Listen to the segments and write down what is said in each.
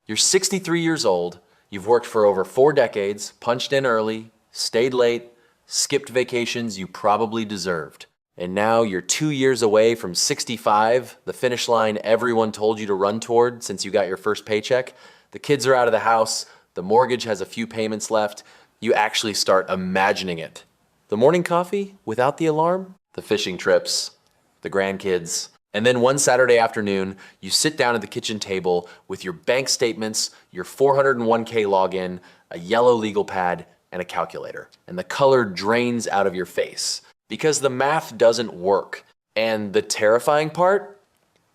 You're 63 years old, you've worked for over 4 decades, punched in early, stayed late, skipped vacations you probably deserved. And now you're 2 years away from 65, the finish line everyone told you to run toward since you got your first paycheck. The kids are out of the house, the mortgage has a few payments left. You actually start imagining it. The morning coffee without the alarm, the fishing trips, the grandkids. And then one Saturday afternoon, you sit down at the kitchen table with your bank statements, your 401k login, a yellow legal pad, and a calculator. And the color drains out of your face because the math doesn't work. And the terrifying part,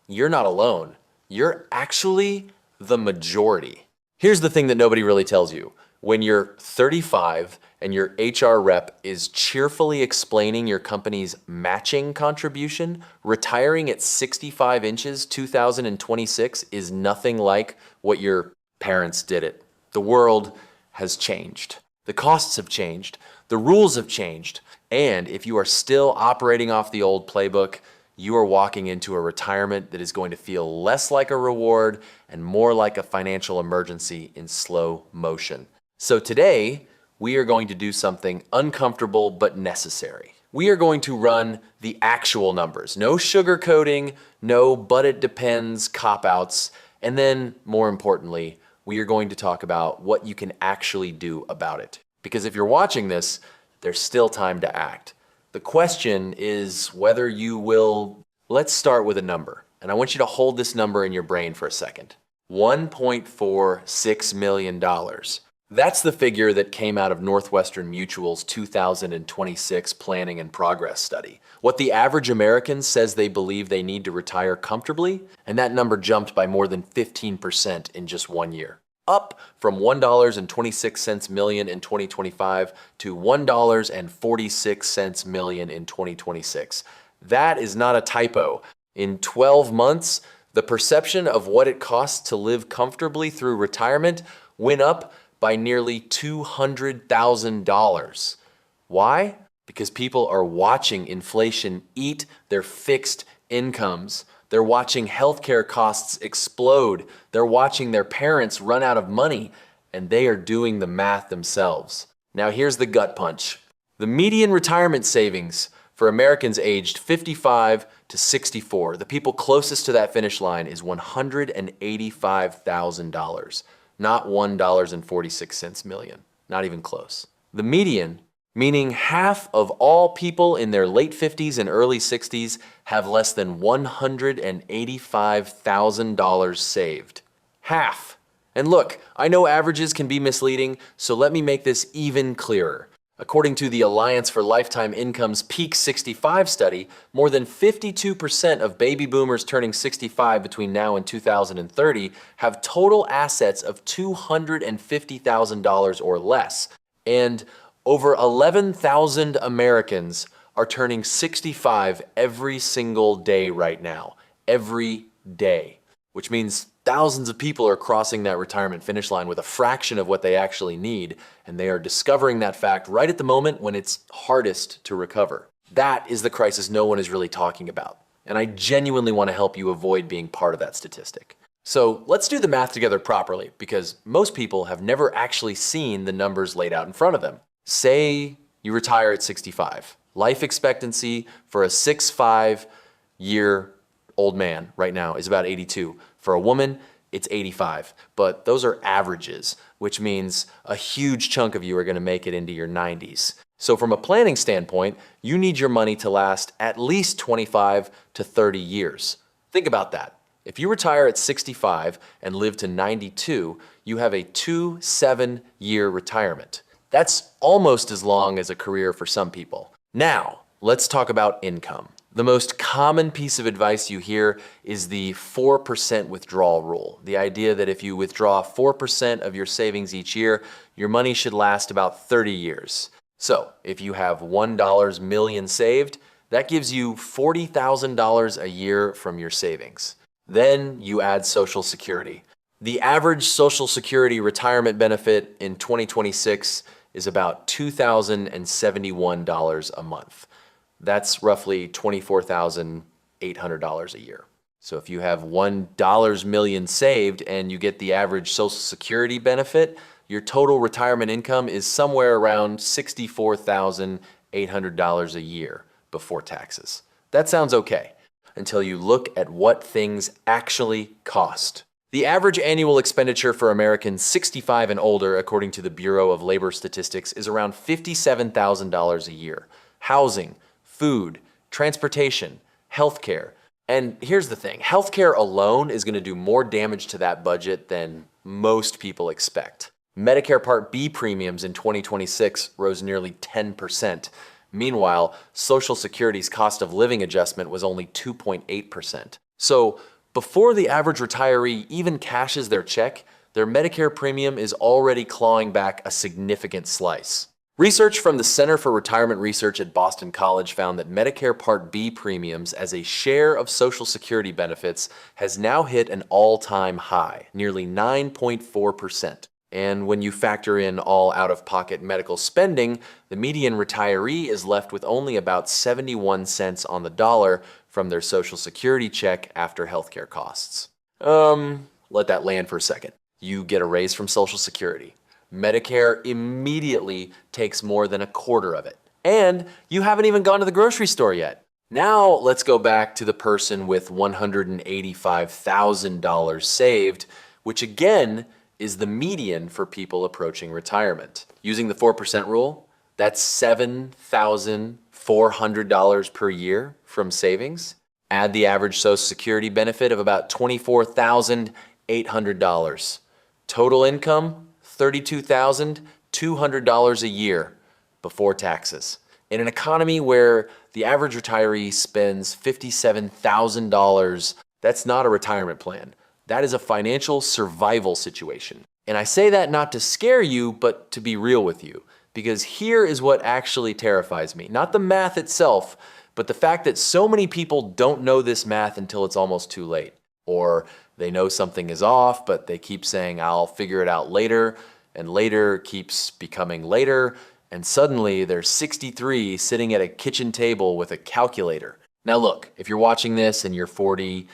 you're not alone. You're actually the majority. Here's the thing that nobody really tells you. When you're 35 and your HR rep is cheerfully explaining your company's matching contribution, retiring at 65 inches 2026 is nothing like what your parents did it. The world has changed. The costs have changed. The rules have changed. And if you are still operating off the old playbook, you are walking into a retirement that is going to feel less like a reward and more like a financial emergency in slow motion. So today, we are going to do something uncomfortable but necessary. We are going to run the actual numbers. No sugarcoating, no but it depends cop-outs. And then, more importantly, we are going to talk about what you can actually do about it. Because if you're watching this, there's still time to act. The question is whether you will. Let's start with a number. And I want you to hold this number in your brain for a second. $1.46 million. That's the figure that came out of Northwestern Mutual's 2026 Planning and Progress study. What the average American says they believe they need to retire comfortably, and that number jumped by more than 15% in just 1 year. Up from $1.26 million in 2025 to $1.46 million in 2026. That is not a typo. In 12 months, the perception of what it costs to live comfortably through retirement went up by nearly $200,000. Why? Because people are watching inflation eat their fixed incomes. They're watching healthcare costs explode. They're watching their parents run out of money, and they are doing the math themselves. Now here's the gut punch. The median retirement savings for Americans aged 55 to 64, the people closest to that finish line, is $185,000. Not $1.46 million, not even close. The median, meaning half of all people in their late 50s and early 60s, have less than $185,000 saved. Half. And look, I know averages can be misleading, so let me make this even clearer. According to the Alliance for Lifetime Income's Peak 65 study, more than 52% of baby boomers turning 65 between now and 2030 have total assets of $250,000 or less. And over 11,000 Americans are turning 65 every single day right now. Every day. Which means thousands of people are crossing that retirement finish line with a fraction of what they actually need, and they are discovering that fact right at the moment when it's hardest to recover. That is the crisis no one is really talking about, and I genuinely want to help you avoid being part of that statistic. So let's do the math together properly, because most people have never actually seen the numbers laid out in front of them. Say you retire at 65. Life expectancy for a 65-year-old man right now is about 82. For a woman, it's 85. But those are averages, which means a huge chunk of you are going to make it into your 90s. So from a planning standpoint, you need your money to last at least 25 to 30 years. Think about that. If you retire at 65 and live to 92, you have a 7-year retirement. That's almost as long as a career for some people. Now, let's talk about income. The most common piece of advice you hear is the 4% withdrawal rule. The idea that if you withdraw 4% of your savings each year, your money should last about 30 years. So if you have $1 million saved, that gives you $40,000 a year from your savings. Then you add Social Security. The average Social Security retirement benefit in 2026 is about $2,071 a month. That's roughly $24,800 a year. So if you have $1 million saved and you get the average Social Security benefit, your total retirement income is somewhere around $64,800 a year before taxes. That sounds okay until you look at what things actually cost. The average annual expenditure for Americans 65 and older, according to the Bureau of Labor Statistics, is around $57,000 a year. Housing, food, transportation, healthcare. And here's the thing, healthcare alone is going to do more damage to that budget than most people expect. Medicare Part B premiums in 2026 rose nearly 10%. Meanwhile, Social Security's cost of living adjustment was only 2.8%. So before the average retiree even cashes their check, their Medicare premium is already clawing back a significant slice. Research from the Center for Retirement Research at Boston College found that Medicare Part B premiums as a share of Social Security benefits has now hit an all-time high, nearly 9.4%. And when you factor in all out-of-pocket medical spending, the median retiree is left with only about 71 cents on the dollar from their Social Security check after healthcare costs. Let that land for a second. You get a raise from Social Security. Medicare immediately takes more than a quarter of it. And you haven't even gone to the grocery store yet. Now let's go back to the person with $185,000 saved, which again is the median for people approaching retirement. Using the 4% rule, that's $7,400 per year from savings. Add the average Social Security benefit of about $24,800. Total income, $32,200 a year before taxes. In an economy where the average retiree spends $57,000, that's not a retirement plan. That is a financial survival situation. And I say that not to scare you, but to be real with you. Because here is what actually terrifies me. Not the math itself, but the fact that so many people don't know this math until it's almost too late. Or they know something is off, but they keep saying, I'll figure it out later, and later keeps becoming later, and suddenly they're 63 sitting at a kitchen table with a calculator. Now look, if you're watching this and you're 40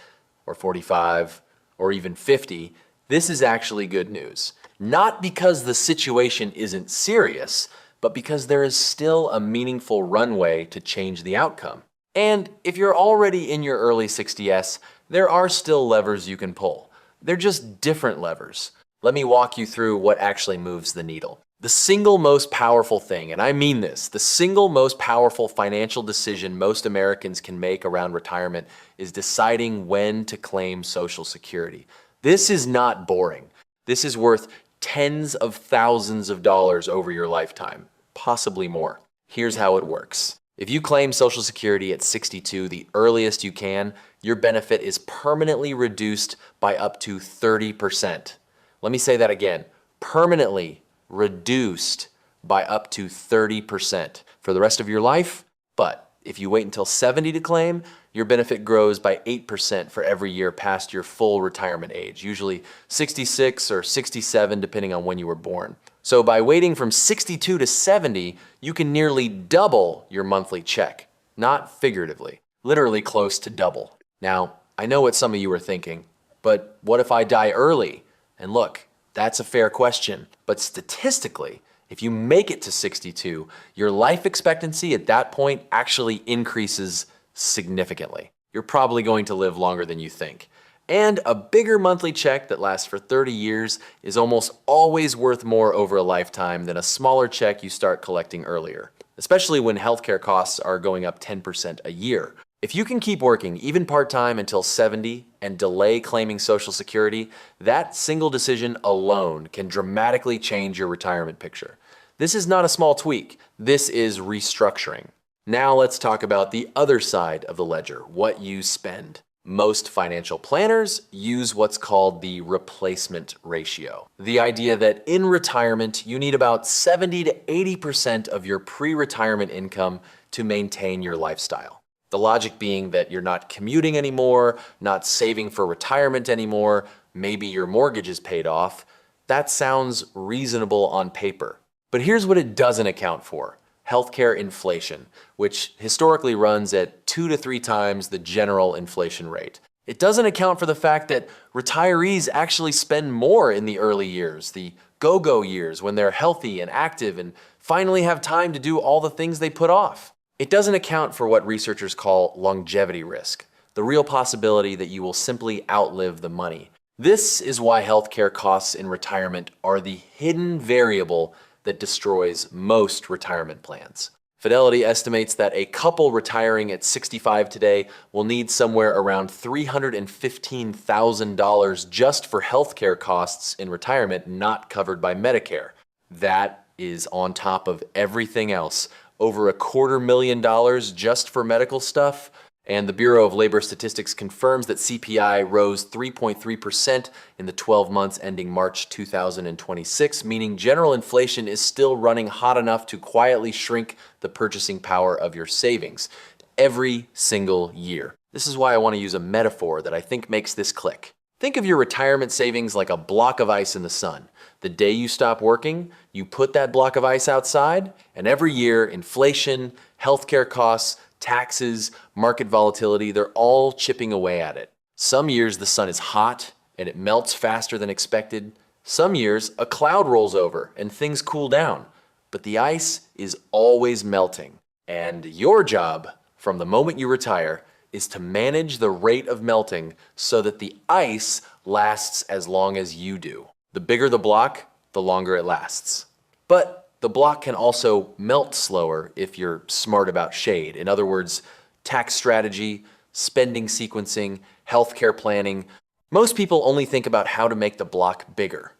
or 45 or even 50, this is actually good news. Not because the situation isn't serious, but because there is still a meaningful runway to change the outcome. And if you're already in your early 60s, there are still levers you can pull. They're just different levers. Let me walk you through what actually moves the needle. The single most powerful thing, and I mean this, the single most powerful financial decision most Americans can make around retirement is deciding when to claim Social Security. This is not boring. This is worth tens of thousands of dollars over your lifetime, possibly more. Here's how it works. If you claim Social Security at 62, the earliest you can, your benefit is permanently reduced by up to 30%. Let me say that again, permanently reduced by up to 30% for the rest of your life. But if you wait until 70 to claim, your benefit grows by 8% for every year past your full retirement age, usually 66 or 67 depending on when you were born. So by waiting from 62 to 70, you can nearly double your monthly check. Not figuratively, literally close to double. Now, I know what some of you are thinking, but what if I die early? And look, that's a fair question, but statistically, if you make it to 62, your life expectancy at that point actually increases significantly. You're probably going to live longer than you think. And a bigger monthly check that lasts for 30 years is almost always worth more over a lifetime than a smaller check you start collecting earlier, especially when healthcare costs are going up 10% a year. If you can keep working, even part-time until 70 and delay claiming Social Security, that single decision alone can dramatically change your retirement picture. This is not a small tweak. This is restructuring. Now let's talk about the other side of the ledger, what you spend. Most financial planners use what's called the replacement ratio. The idea that in retirement, you need about 70 to 80% of your pre-retirement income to maintain your lifestyle. The logic being that you're not commuting anymore, not saving for retirement anymore, maybe your mortgage is paid off. That sounds reasonable on paper. But here's what it doesn't account for. Healthcare inflation, which historically runs at 2 to 3 times the general inflation rate. It doesn't account for the fact that retirees actually spend more in the early years, the go-go years, when they're healthy and active and finally have time to do all the things they put off. It doesn't account for what researchers call longevity risk, the real possibility that you will simply outlive the money. This is why healthcare costs in retirement are the hidden variable that destroys most retirement plans. Fidelity estimates that a couple retiring at 65 today will need somewhere around $315,000 just for healthcare costs in retirement not covered by Medicare. That is on top of everything else. Over $250,000 just for medical stuff. And the Bureau of Labor Statistics confirms that CPI rose 3.3% in the 12 months ending March 2026, meaning general inflation is still running hot enough to quietly shrink the purchasing power of your savings every single year. This is why I want to use a metaphor that I think makes this click. Think of your retirement savings like a block of ice in the sun. The day you stop working, you put that block of ice outside, and every year, inflation, healthcare costs, taxes, market volatility, they're all chipping away at it. Some years the sun is hot and it melts faster than expected. Some years a cloud rolls over and things cool down, but the ice is always melting. And your job from the moment you retire is to manage the rate of melting so that the ice lasts as long as you do. The bigger the block, the longer it lasts. But the block can also melt slower if you're smart about shade. In other words, tax strategy, spending sequencing, healthcare planning. Most people only think about how to make the block bigger.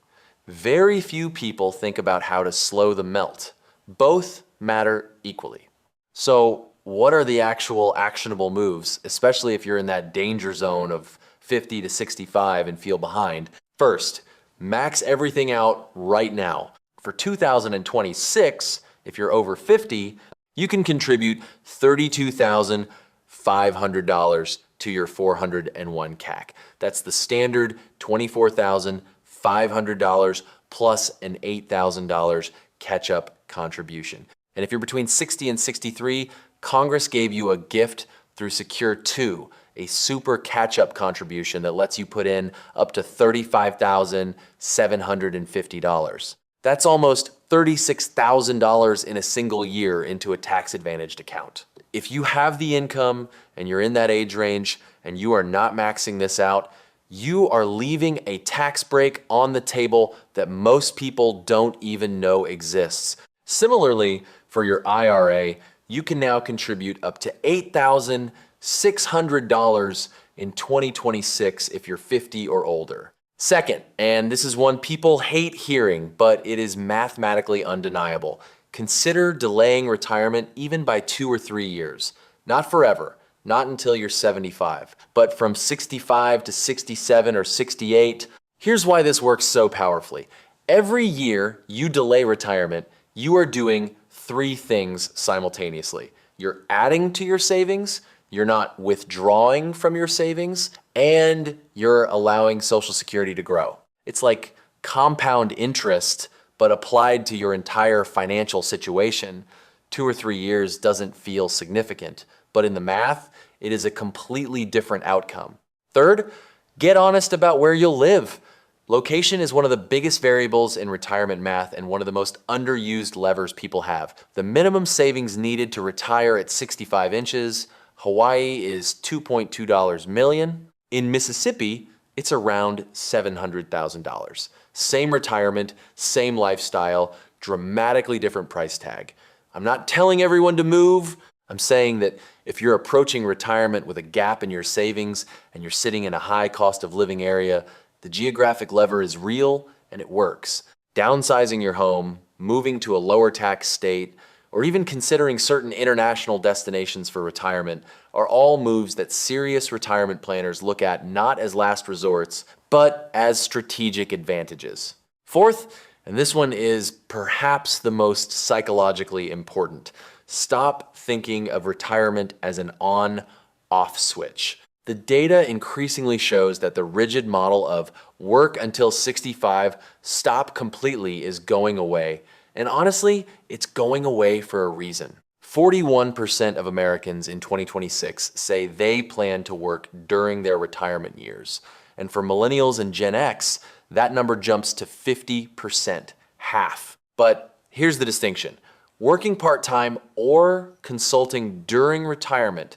Very few people think about how to slow the melt. Both matter equally. So what are the actual actionable moves, especially if you're in that danger zone of 50 to 65 and feel behind? First, max everything out right now. For 2026, if you're over 50, you can contribute $32,500 to your 401 CAC. That's the standard $24,500 plus an $8,000 catch-up contribution. And if you're between 60 and 63, Congress gave you a gift through Secure 2, a super catch-up contribution that lets you put in up to $35,750. That's almost $36,000 in a single year into a tax-advantaged account. If you have the income and you're in that age range and you are not maxing this out, you are leaving a tax break on the table that most people don't even know exists. Similarly, for your IRA, you can now contribute up to $8,600 in 2026 if you're 50 or older. Second, and this is one people hate hearing, but it is mathematically undeniable. Consider delaying retirement even by 2 or 3 years. Not forever, not until you're 75, but from 65 to 67 or 68. Here's why this works so powerfully. Every year you delay retirement, you are doing 3 things simultaneously. You're adding to your savings, you're not withdrawing from your savings, and you're allowing Social Security to grow. It's like compound interest, but applied to your entire financial situation. 2 or 3 years doesn't feel significant, but in the math, it is a completely different outcome. Third, get honest about where you'll live. Location is one of the biggest variables in retirement math and one of the most underused levers people have. The minimum savings needed to retire at 65 inches, Hawaii is $2.2 million. In Mississippi, it's around $700,000. Same retirement, same lifestyle, dramatically different price tag. I'm not telling everyone to move. I'm saying that if you're approaching retirement with a gap in your savings and you're sitting in a high cost of living area, the geographic lever is real and it works. Downsizing your home, moving to a lower tax state, or even considering certain international destinations for retirement are all moves that serious retirement planners look at not as last resorts, but as strategic advantages. Fourth, and this one is perhaps the most psychologically important, stop thinking of retirement as an on-off switch. The data increasingly shows that the rigid model of work until 65, stop completely is going away. And honestly, it's going away for a reason. 41% of Americans in 2026 say they plan to work during their retirement years. And for millennials and Gen X, that number jumps to 50%, half. But here's the distinction. Working part-time or consulting during retirement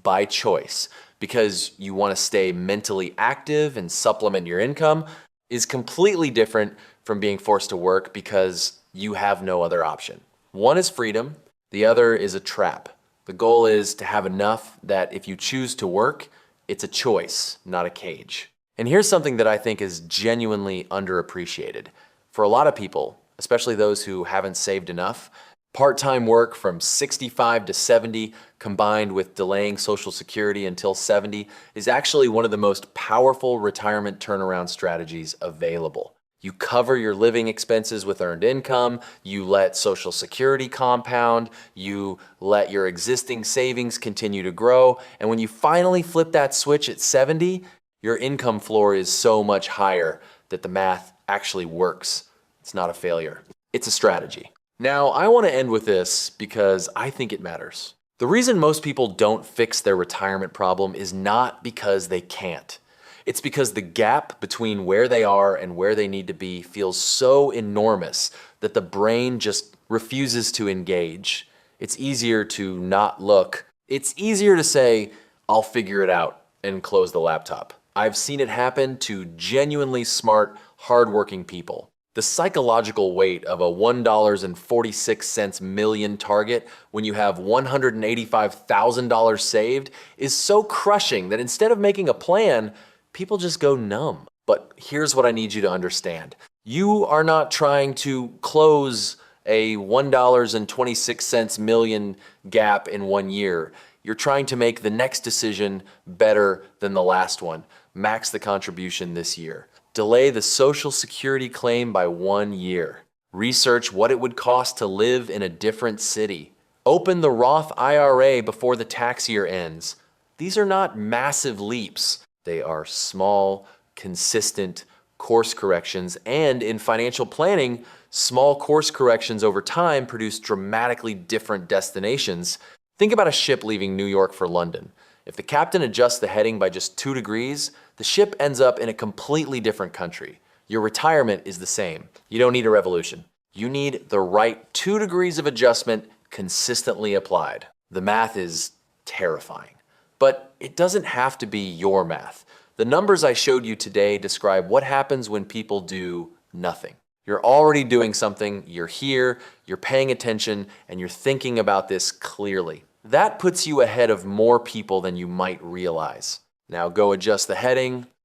by choice, because you want to stay mentally active and supplement your income, is completely different from being forced to work because you have no other option. One is freedom, the other is a trap. The goal is to have enough that if you choose to work, it's a choice, not a cage. And here's something that I think is genuinely underappreciated. For a lot of people, especially those who haven't saved enough, part-time work from 65 to 70 combined with delaying Social Security until 70 is actually one of the most powerful retirement turnaround strategies available. You cover your living expenses with earned income, you let Social Security compound, you let your existing savings continue to grow, and when you finally flip that switch at 70, your income floor is so much higher that the math actually works. It's not a failure. It's a strategy. Now, I want to end with this because I think it matters. The reason most people don't fix their retirement problem is not because they can't. It's because the gap between where they are and where they need to be feels so enormous that the brain just refuses to engage. It's easier to not look. It's easier to say, I'll figure it out, and close the laptop. I've seen it happen to genuinely smart, hardworking people. The psychological weight of a $1.46 million target when you have $185,000 saved is so crushing that instead of making a plan, people just go numb. But here's what I need you to understand. You are not trying to close a $1.26 million gap in 1 year. You're trying to make the next decision better than the last one. Max the contribution this year. Delay the Social Security claim by 1 year. Research what it would cost to live in a different city. Open the Roth IRA before the tax year ends. These are not massive leaps. They are small, consistent course corrections, and in financial planning, small course corrections over time produce dramatically different destinations. Think about a ship leaving New York for London. If the captain adjusts the heading by just 2 degrees, the ship ends up in a completely different country. Your retirement is the same. You don't need a revolution. You need the right 2 degrees of adjustment consistently applied. The math is terrifying. But it doesn't have to be your math. The numbers I showed you today describe what happens when people do nothing. You're already doing something, you're here, you're paying attention, and you're thinking about this clearly. That puts you ahead of more people than you might realize. Now go adjust the heading,